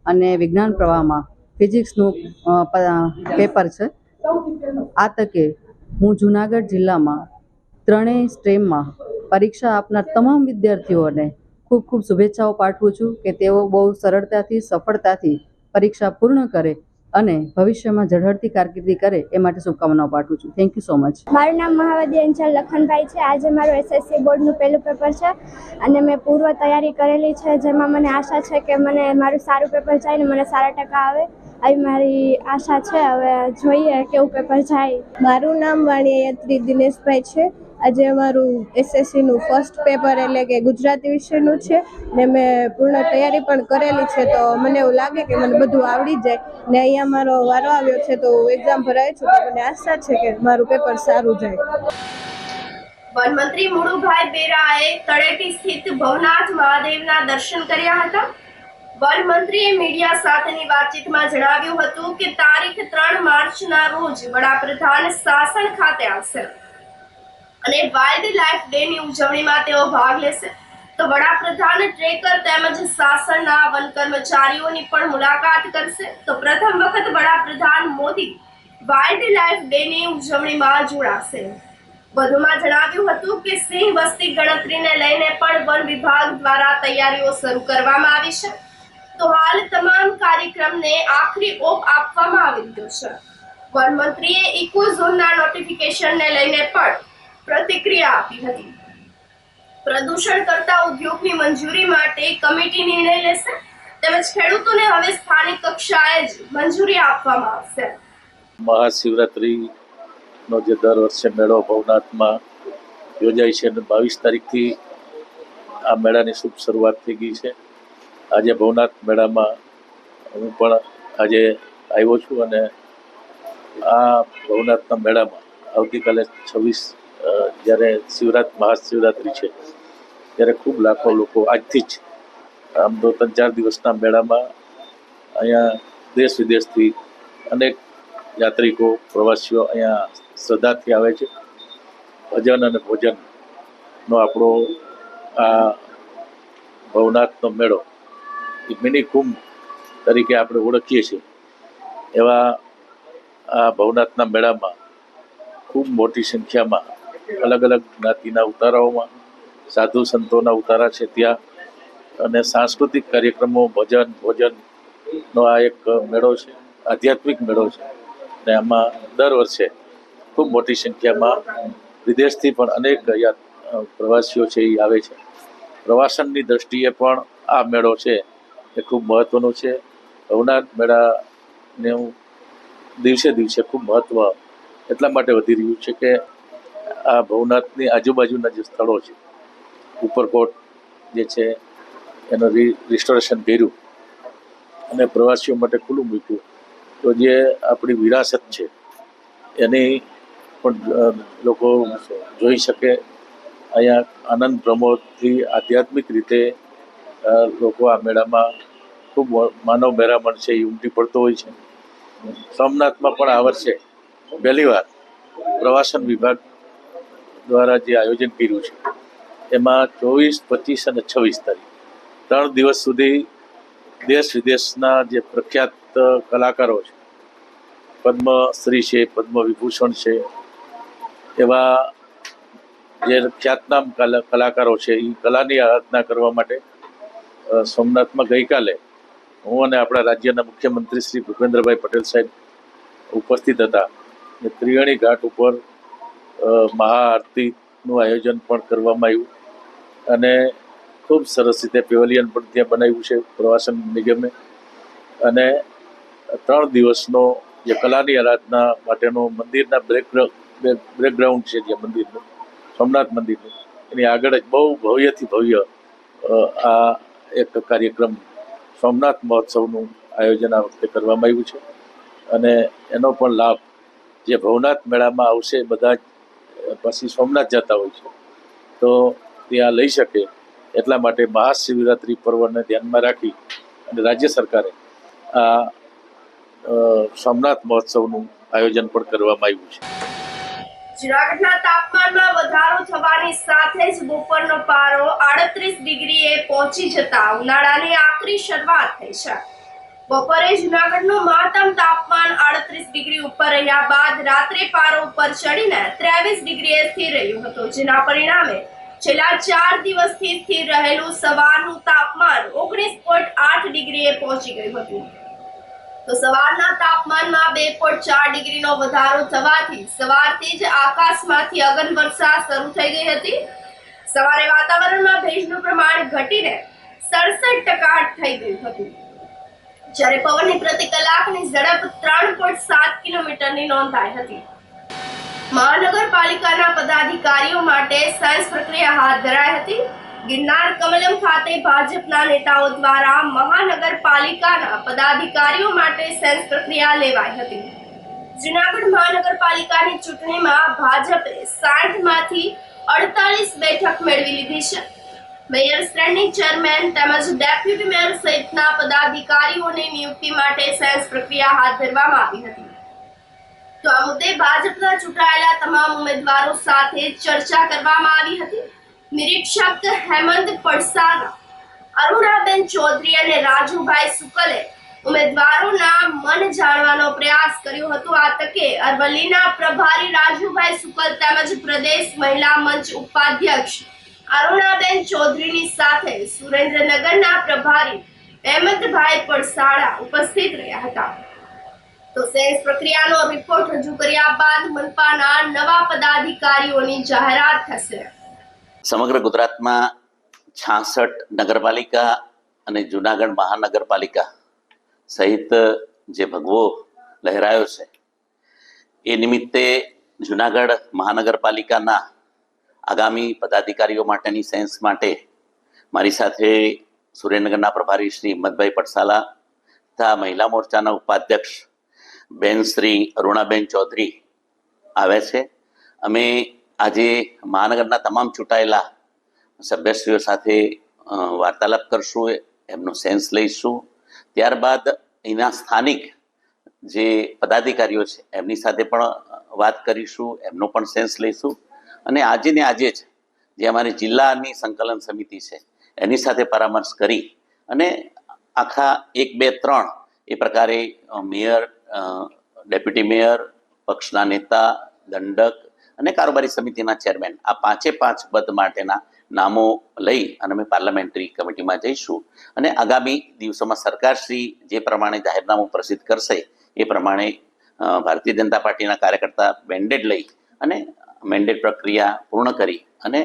અને વિજ્ઞાન પ્રવાહમાં ફિઝિક્સનું પેપર છે. આ તકે હું જુનાગઢ જિલ્લામાં ત્રણેય સ્ટ્રીમમાં પરીક્ષા આપનાર તમામ વિદ્યાર્થીઓને ખૂબ ખૂબ શુભેચ્છાઓ પાઠવું છું કે તેઓ બહુ સરળતાથી, સફળતાથી પરીક્ષા પૂર્ણ કરે અને ભવિષ્યમાં ઝળહળતી કારકિર્દી કરે એ માટે શુભકામનાઓ પાઠવું છું. Thank you so much. મારું નામ મહાવદી અંચલ લખનભાઈ છે. આજે મારું એસએસસી બોર્ડનું પહેલું પેપર છે અને મેં પૂર્વ તૈયારી કરેલી છે, જેમાં મને આશા છે કે મને મારું સારું પેપર જાય ને મને સારા ટકા આવે, આવી મારી આશા છે. હવે જોઈએ કેવું પેપર જાય. મારું નામ વાણી યત્રી દિનેશભાઈ છે. આજે અમારું એસએસસીનું ફર્સ્ટ પેપર એટલે કે ગુજરાતી વિષયનું છે ને મેં પૂર્ણ તૈયારી પણ કરેલી છે, તો મને એવું લાગે કે મને બધું આવડી જાય ને અહીંયા મારો વારો આવ્યો છે તો એક્ઝામ ભરાય છું તો મને આશા છે કે મારું પેપર સારું જાય. વનમંત્રી મુળુભાઈ બેરાએ તળેટી સ્થિત ભવનાથ મહાદેવના દર્શન કર્યા હતા. વન મંત્રીએ મીડિયા સાથેની વાતચીતમાં જણાવ્યું હતું કે તારીખ 3 માર્ચના રોજ વડાપ્રધાન શાસન ખાતે આવશે અને વાઇલ્ડ લાઇફ ડેની ઉજવણીમાં તેઓ ભાગ લેશે. તો વડાપ્રધાન ટ્રેકર તેમજ શાસનના વન કર્મચારીઓની પણ મુલાકાત કરશે. તો પ્રથમ વખત વડાપ્રધાન મોદી વાઇલ્ડ લાઇફ ડેની ઉજવણીમાં જોડાશે. વધુમાં જણાવ્યું હતું કે સિંહ વસ્તી ગણતરીને લઈને પણ વન વિભાગ દ્વારા તૈયારીઓ શરૂ કરવામાં આવી છે. તો હાલ તમામ કાર્યક્રમને આખરી ઓપ આપવામાં આવી રહ્યો છે. વન મંત્રીએ ઇકો ઝોનના નોટિફિકેશનને લઈને પણ પ્રતિક્રિયા આપી હતી. પ્રદૂષણ કરતા ઉદ્યોગની મંજૂરી માટે કમિટી નિર્ણય લેશે તેમજ ખેડૂતોને હવે સ્થાનિક કક્ષાએ જ મંજૂરી આપવામાં આવશે. મહાશિવરાત્રિનો જે દર વર્ષે મેળો ભવનાથમાં યોજાય છે અને 22 તારીખથી આ મેળાની શુભ શરૂઆત થઈ ગઈ છે. આજે ભવનાથ મેળામાં હું પણ આજે આવ્યો છું અને આ ભવનાથના મેળામાં આવતીકાલે 26 જ્યારે મહાશિવરાત્રિ છે ત્યારે ખૂબ લાખો લોકો આજથી જ આમ તો 3-4 દિવસના મેળામાં અહીંયા દેશ વિદેશથી અનેક યાત્રિકો પ્રવાસીઓ અહીંયા શ્રદ્ધાથી આવે છે. ભજન અને ભોજનનો આપણો આ ભવનાથનો મેળો એક મિની કુંભ તરીકે આપણે ઓળખીએ છીએ. એવા આ ભવનાથના મેળામાં ખૂબ મોટી સંખ્યામાં અલગ અલગ જ્ઞાતિના ઉતારાઓમાં સાધુ સંતોના ઉતારા છે ત્યાં, અને સાંસ્કૃતિક કાર્યક્રમો ભોજનનો આ એક મેળો છે, આધ્યાત્મિક મેળો છે. ને આમાં દર વર્ષે ખૂબ મોટી સંખ્યામાં વિદેશથી પણ અનેક પ્રવાસીઓ છે એ આવે છે. પ્રવાસનની દ્રષ્ટિએ પણ આ મેળો છે એ ખૂબ મહત્ત્વનો છે. ભવનાથ મેળાનું દિવસે દિવસે ખૂબ મહત્ત્વ એટલા માટે વધી રહ્યું છે કે આ ભવનાથની આજુબાજુના જે સ્થળો છે, ઉપરકોટ જે છે એનું રિસ્ટોરેશન કર્યું અને પ્રવાસીઓ માટે ખુલ્લું મૂક્યું. તો જે આપણી વિરાસત છે એની પણ લોકો જોઈ શકે. અહીંયા આનંદ પ્રમોદથી આધ્યાત્મિક રીતે લોકો આ મેળામાં ખૂબ માનવ મહેરામણ છે એ ઉમટી પડતો હોય છે. સોમનાથમાં પણ આ વર્ષે પહેલીવાર પ્રવાસન વિભાગ દ્વારા જે આયોજન કર્યું છે એમાં 24, 25 અને 26 તારીખ 3 દિવસ સુધી દેશ વિદેશના જે પ્રખ્યાત કલાકારો છે, પદ્મશ્રી છે, પદ્મ વિભૂષણ છે, એવા જે ખ્યાતનામ કલાકારો છે એ કલાની આરાધના કરવા માટે સોમનાથમાં ગઈકાલે હું અને આપણા રાજ્યના મુખ્યમંત્રી શ્રી ભૂપેન્દ્રભાઈ પટેલ સાહેબ ઉપસ્થિત હતા. ત્રિવેણી ઘાટ ઉપર મહાઆરતીનું આયોજન પણ કરવામાં આવ્યું અને ખૂબ સરસ રીતે પેવેલિયન પણ ત્યાં બનાવ્યું છે પ્રવાસન નિગમે. અને 3 દિવસનો જે કલાની આરાધના માટેનો મંદિરના બેકગ્રાઉન્ડ છે જે મંદિરનું, સોમનાથ મંદિરનું, એની આગળ જ બહુ ભવ્યથી ભવ્ય આ એક કાર્યક્રમ સોમનાથ મહોત્સવનું આયોજન આ વખતે કરવામાં આવ્યું છે. અને એનો પણ લાભ જે ભવનાથ મેળામાં આવશે બધા જ પછી સોમનાથ જતા હોય છે તો ત્યાં લઈ શકે એટલા માટે મહાશિવરાત્રિ પર્વને ધ્યાનમાં રાખી અને રાજ્ય સરકારે આ સોમનાથ મહોત્સવનું આયોજન પણ કરવામાં આવ્યું છે. જૂનાગઢના તાપમાનમાં વધારો થવાની સાથે જ બપોરનો પારો 38 ડિગ્રીએ પહોંચી જતા ઉનાળાની આકરી શરૂઆત થઈ છે. બપોરે જૂનાગઢનું મહત્તમ તાપમાન 38 ડિગ્રી ઉપર રહ્યા બાદ રાત્રે પારો ઉપર ચડીને 23 ડિગ્રીએ સ્થિર રહ્યું હતું, જેના પરિણામે છેલ્લા 4 દિવસથી સ્થિર રહેલું સવારનું તાપમાન 19.8 ડિગ્રીએ પહોંચી ગયું હતું. તો સવારના તાપમાનમાં 2.4 ડિગ્રીનો વધારો થવાથી સવારથી જ આકાશમાંથી અગનવર્ષા શરૂ થઈ ગઈ હતી. સવારે વાતાવરણમાં ભેજનું પ્રમાણ ઘટીને 67% થઈ ગયું હતું, જ્યારે પવનની પ્રતિ કલાકની ઝડપ 3.7 કિલોમીટરની નોંધાઈ હતી. મહાનગરપાલિકાના પદાધિકારીઓ માટે સાયન્સ પ્રક્રિયા હાથ ધરાઈ હતી. ગિરનાર કમલમ ખાતે ભાજપના નેતાઓ દ્વારા મહાનગરપાલિકાના પદાધિકારીઓ માટે સાયન્સ પ્રક્રિયા લેવાઈ હતી. જૂનાગઢ મહાનગરપાલિકાની ચૂંટણીમાં ભાજપે 60માંથી 48 બેઠક મેળવી લીધી છે. મેયર શ્રેણી ચેરમેન તેમજ ડેપ્યુટી મેયર સહિતના પદાધિકારીઓની નિયુક્તિ માટે સેન્સ પ્રક્રિયા હાથ ધરવામાં આવી હતી. તો આ મુદ્દે ભાજપના ચૂંટાયેલા તમામ ઉમેદવારો સાથે ચર્ચા કરવામાં આવી હતી. નિરીક્ષક હેમંત પડસારા, અરુણાબેન ચૌધરી અને રાજુભાઈ સુકલે ઉમેદવારોના મન જાણવાનો પ્રયાસ કર્યો હતો. આ તકે અરવલ્લીના પ્રભારી રાજુભાઈ સુકલ તેમજ પ્રદેશ મહિલા મંચ ઉપાધ્યક્ષ અરુણાબેન ચૌધરીની સાથે સુરેન્દ્રનગરના પ્રભારી હેમંતભાઈ પડસારા ઉપસ્થિત રહ્યા હતા. તો સેન્સ પ્રક્રિયાનો રિપોર્ટ રજૂ કર્યા બાદ મનપાના નવા પદાધિકારીઓની જાહેરાત થશે. સમગ્ર ગુજરાતમાં 66 નગરપાલિકા અને જૂનાગઢ મહાનગરપાલિકા સહિત જે ભગવો લહેરાયો છે એ નિમિત્તે જૂનાગઢ મહાનગરપાલિકાના આગામી પદાધિકારીઓ માટેની સેન્સ માટે મારી સાથે સુરેન્દ્રનગરના પ્રભારી શ્રી હિંમતભાઈ પડસાલા તથા મહિલા મોરચાના ઉપાધ્યક્ષ બેન શ્રી અરુણાબેન ચૌધરી આવ્યા છે. અમે આજે મહાનગરના તમામ ચૂંટાયેલા સભ્યશ્રીઓ સાથે વાર્તાલાપ કરશું, એમનો સેન્સ લઈશું. ત્યારબાદ અહીંના સ્થાનિક જે પદાધિકારીઓ છે એમની સાથે પણ વાત કરીશું, એમનો પણ સેન્સ લઈશું. અને આજે ને આજે જ જે અમારી જિલ્લાની સંકલન સમિતિ છે એની સાથે પરામર્શ કરી અને આખા 1, 2, 3 એ પ્રકારે મેયર, ડેપ્યુટી મેયર, પક્ષના નેતા, દંડક અને કારોબારી સમિતિના ચેરમેન આ 5 પદ માટેના નામો લઈ અને અમે પાર્લામેન્ટરી કમિટીમાં જઈશું. અને આગામી દિવસોમાં સરકારશ્રી જે પ્રમાણે જાહેરનામું પ્રસિદ્ધ કરશે એ પ્રમાણે ભારતીય જનતા પાર્ટીના કાર્યકર્તા મેન્ડેટ લઈ અને મેન્ડેટ પ્રક્રિયા પૂર્ણ કરી અને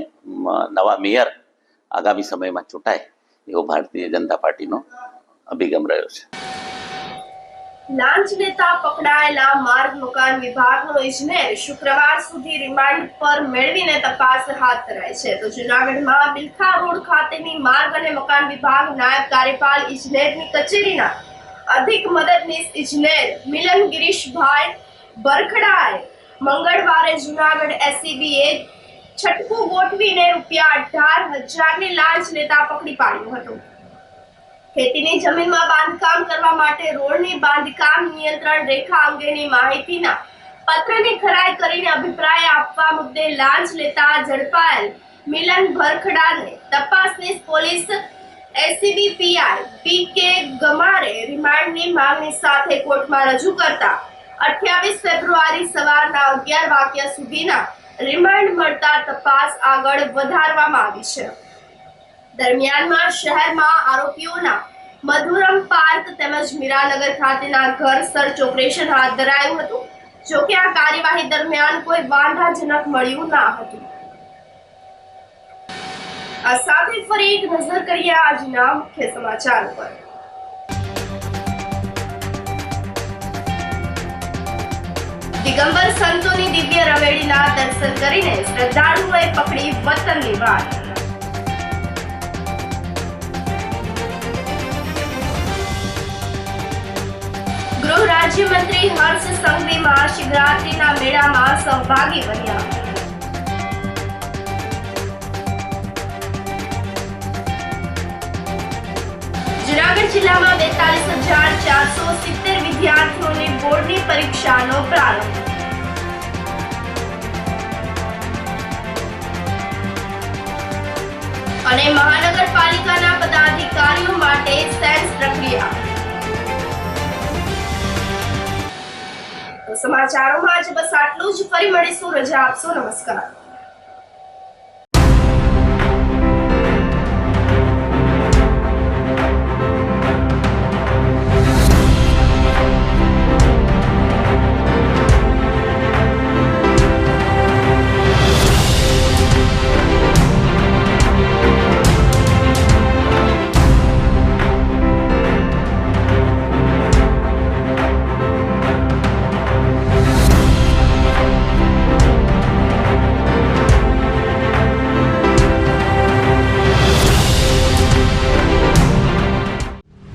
નવા મેયર આગામી સમયમાં ચૂંટાય એવો ભારતીય જનતા પાર્ટીનો અભિગમ રહ્યો છે. લાંચ લેતા પકડાયેલા માર્ગ મકાન વિભાગનો ઇજનેર શુક્રવાર સુધી રિમાન્ડ પર મેળવીને તપાસ હાથ ધરાઈ છે. તો જૂનાગઢમાં બિલખા રોડ ખાતેની માર્ગ અને મકાન વિભાગ નાયબ કાર્યપાલ ઇજનેરની કચેરીના અધિક મદદનીશ ઇજનેર મિલન ગિરીશભાઈ બરખડાએ મંગળવારે જૂનાગઢ એસીબીએ છટકું ગોઠવીને ₹18,000ની લાંચ લેતા પકડી પાડ્યો હતો. ખેતીની જમીનમાં બાંધકામ કરવા માટે રોડની બાંધકામ નિયંત્રણ રેખા અંગેની માહિતીના પત્રની ખરાઈ કરીને અભિપ્રાય આપવા મુદ્દે લાંચ લેતા ઝડપાયેલ મિલન ભરખડાને તપાસનીશ પોલીસ એસીબી પીઆઈ પીકે ગમારે રિમાન્ડની માંગણી સાથે કોર્ટમાં રજૂ કરતા 28 ફેબ્રુઆરી સવારના 11 વાગ્યા સુધીના રિમાન્ડ મળતા તપાસ આગળ વધારવામાં આવી છે. દરમિયાનમાં શહેરમાં આરોપીઓના મધુરમ પાર્ક તેમજ મીરાનગર ખાતેના ઘર સર્ચ ઓપરેશન હાથ ધરાયું હતું. જોકે આ કાર્યવાહી દરમિયાન કોઈ વાંધાજનક મળ્યું ન હતું. આ સાથે ફરી એક નજર કરીએ આજના મુખ્ય સમાચાર પર. દિગંબર સંતોની દિવ્ય રવેડીના દર્શન કરીને શ્રદ્ધાળુઓએ પકડી વતનની વાત. ગૃહ રાજ્યમંત્રી હર્ષ સંઘવી મહાશિવરાત્રીના મેળામાં સહભાગી બન્યા. જૂનાગઢ જિલ્લામાં 42,470 વિદ્યાર્થીઓની બોર્ડની પરીક્ષાનો પ્રારંભ. અને મહાનગરપાલિકાના પદાધિકારીઓ માટે સેન્સ પ્રક્રિયા. સમાચારોમાં આજે બસ આટલું જ. ફરી મળીશું. રજા આપશો. નમસ્કાર.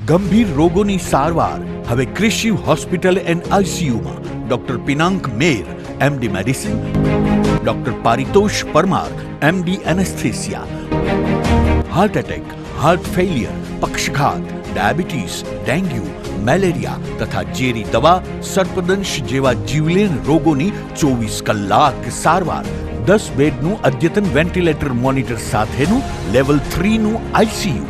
ગંભીર રોગોની સારવાર હવે કૃષિ હોસ્પિટલ એન્ડ આઈસીયુમાં doctor Pinank Mer, MD medicine, doctor Paritosh Parmar, MD anaesthesia. Heart attack, heart failure, પક્ષઘાત, ડાયાબિટીસ, ડેન્ગ્યુ, મેલેરિયા તથા ઝેરી દવા, સર્પદંશ જેવા જીવલેણ રોગોની 24 કલાક સારવાર, 10 બેડનું અદ્યતન વેન્ટિલેટર મોનિટર સાથેનું લેવલ 3નું આઈસીયુ,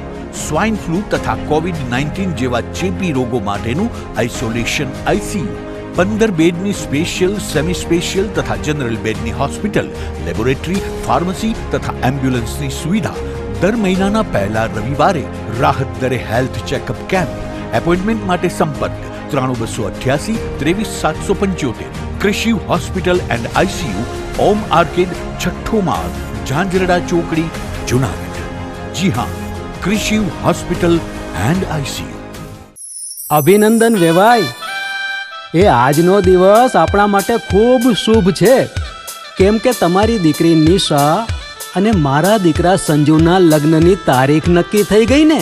સ્વાઇન ફ્લૂ તથા કોવિડ-19 જેવા ચેપી રોગો માટેનું આઇસોલેશન આઈસીયુ, 15 બેડની સ્પેશિયલ, સેમી સ્પેશિયલ તથા જનરલ બેડની હોસ્પિટલ, લેબોરેટરી, ફાર્મસી તથા એમ્બ્યુલન્સની સુવિધા, દર મહિનાના પહેલા રવિવારે રાહત દરે હેલ્થ ચેકઅપ કેમ્પ. એપોઇન્ટમેન્ટ માટે સંપર્ક 9288 23775. કૃષિ hospital and ICU, Om arcade, છઠ્ઠો માળ, ઝાંઝરડા ચોકડી, જુનાગઢ. જી હા, કૃષિ હોસ્પિટલ એન્ડ આઈસીયુ. અભિનંદન વેવાય. એ આજનો દિવસ આપણા માટે ખૂબ શુભ છે, કેમ કે તમારી દીકરી નિશા અને મારા દીકરા સંજુના લગ્નની તારીખ નક્કી થઈ ગઈ ને.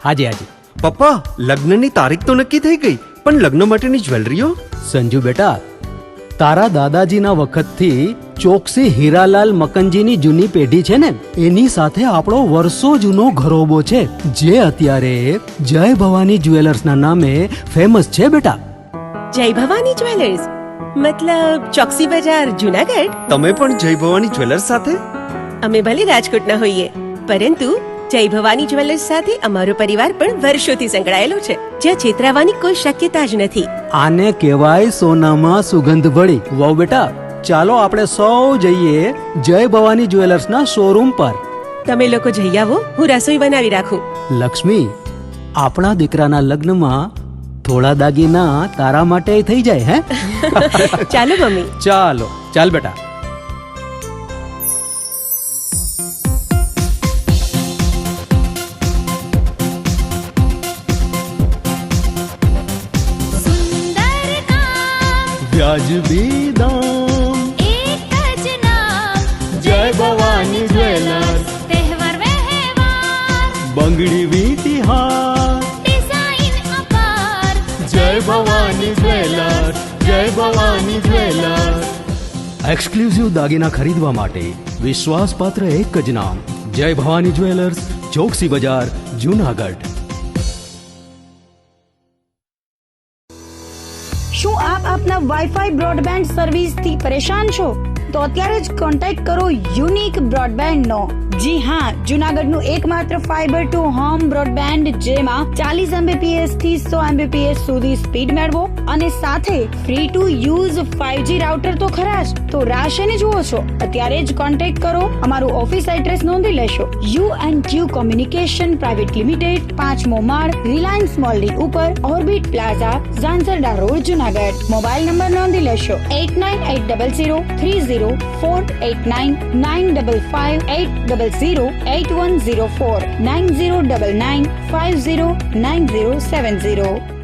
હાજી હાજી પપ્પા, લગ્નની તારીખ તો નક્કી થઈ ગઈ, પણ લગ્ન માટેની જ્વેલરીઓ? સંજુ બેટા, તારા દાદાજીના વખતથી ચોકસી હીરાલાલ મકનજીની જૂની પેઢી છે ને, એની સાથે આપણો વર્ષો જૂનો ઘરોબો છે, જે અત્યારે જય ભવાની જ્વેલર્સના નામે ફેમસ છે બેટા. જય ભવાની જ્વેલર્સ મતલબ ચોકસી બજાર, જુનાગઢ? તમે પણ જય ભવાની જ્વેલર્સ સાથે? અમે ભલે રાજકોટના હોઈએ, પરંતુ જય ભવાની જ્વેલર્સ સાથે અમારો પરિવાર પણ વર્ષોથી સંકળાયેલો છે, જ્યાં છેતરાવાની કોઈ શક્યતા જ નથી. આને કહેવાય સોનામાં સુગંધ ભળી. વાવ બેટા, ચાલો આપણે સૌ જઈએ જય ભવાની જ્વેલર્સના શોરૂમ પર. તમે લોકો જઈ આવો, હું રસોઈ બનાવી રાખું. લક્ષ્મી, આપણા દીકરાના લગ્નમાં થોડા દાગીના તારા માટે થઈ જાય હે? ચાલો મમ્મી. ચાલો ચાલ બેટા. વ્યાજબી દામ, એક જ નામ, જય ભવાની જ્વેલર્સ. તહેવાર વ્યવહાર, બંગડી વીટી હાર, ડિઝાઇન અપાર, જય ભવાની જ્વેલર્સ, જય ભવાની જ્વેલર્સ. એક્સક્લુઝિવ દાગીના ખરીદવા માટે વિશ્વાસપાત્ર એક જ નામ, જય ભવાની જ્વેલર્સ, ચોકસી બજાર, જુનાગઢ. શું આપ આપના વાઈફાઈ બ્રોડબેન્ડ સર્વિસથી પરેશાન છો? તો અત્યારે જ કોન્ટેક્ટ કરો યુનિક બ્રોડબેન્ડ નો. જી હા, જુનાગઢનું એકમાત્ર ફાઈબર ટુ હોમ બ્રોડબેન્ડ, જેમાં 40 Mbps થી 100 Mbps સુધી સ્પીડ મેળવો અને સાથે free to use 5G router તો ખરા જ. તો રાહ શેની જુઓ છો? અત્યારે જ કોન્ટેક્ટ કરો. અમારું ઓફિસ એડ્રેસ નોંધી લેશો. U&Q કોમ્યુનિકેશન પ્રાઇવેટ લિમિટેડ, 5મો માળ, રિલાયન્સ મોલની ઉપર, orbit plaza, Zanzarda road, Junagadh. Mobile number નોંધી લેશો 8980304899558508008104 9099509070.